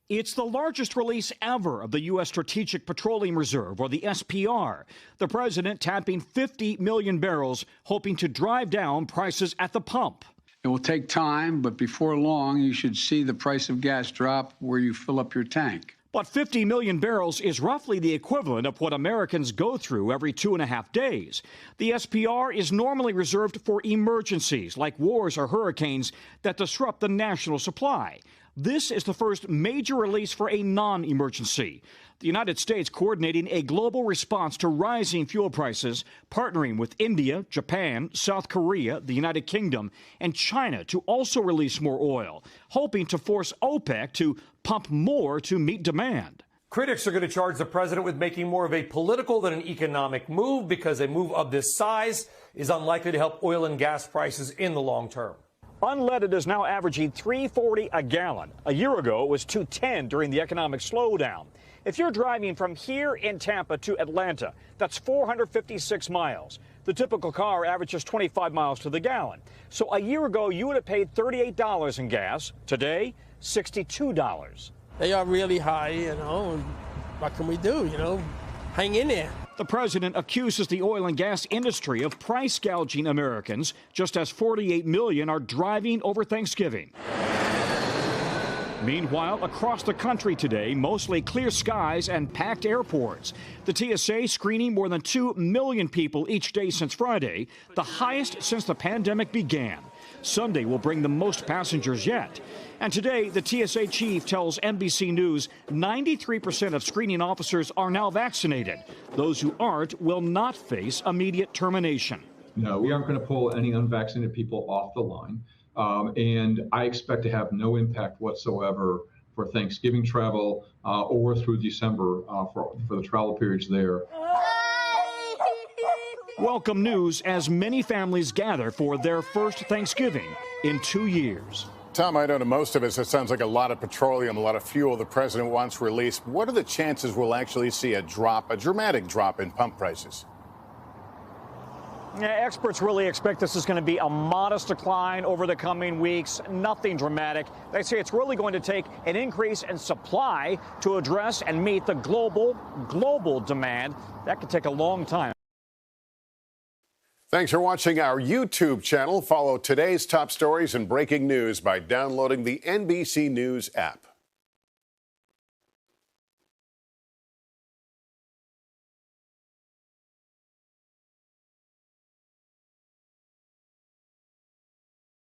It's the largest release ever of the U.S. Strategic Petroleum Reserve, or the SPR. The president tapping 50 million barrels, hoping to drive down prices at the pump. It will take time, but before long, you should see the price of gas drop where you fill up your tank. But 50 million barrels is roughly the equivalent of what Americans go through every 2.5 days. The SPR is normally reserved for emergencies like wars or hurricanes that disrupt the national supply. This is the first major release for a non-emergency. The United States coordinating a global response to rising fuel prices, partnering with India, Japan, South Korea, the United Kingdom, and China to also release more oil, hoping to force OPEC to pump more to meet demand. Critics are going to charge the president with making more of a political than an economic move because a move of this size is unlikely to help oil and gas prices in the long term. Unleaded is now averaging $3.40 a gallon. A year ago, it was $2.10 during the economic slowdown. If you're driving from here in Tampa to Atlanta, that's 456 miles. The typical car averages 25 miles to the gallon. So a year ago, you would have paid $38 in gas. Today, $62. They are really high, and what can we do, Hang in there. The president accuses the oil and gas industry of price gouging Americans, just as 48 million are driving over Thanksgiving. Meanwhile, across the country today, mostly clear skies and packed airports. The TSA screening more than 2 million people each day since Friday, the highest since the pandemic began. Sunday will bring the most passengers yet. And today, the TSA chief tells NBC News 93% of screening officers are now vaccinated. Those who aren't will not face immediate termination. No, we aren't going to pull any unvaccinated people off the line. And I expect to have no impact whatsoever for Thanksgiving travel or through December for the travel periods there. Welcome news as many families gather for their first Thanksgiving in 2 years. Tom, I know to most of us it sounds like a lot of petroleum, a lot of fuel the president wants released. What are the chances we'll actually see a dramatic drop in pump prices? Yeah, experts really expect this is going to be a modest decline over the coming weeks, nothing dramatic. They say it's really going to take an increase in supply to address and meet the global demand. That could take a long time. Thanks for watching our YouTube channel. Follow today's top stories and breaking news by downloading the NBC News app.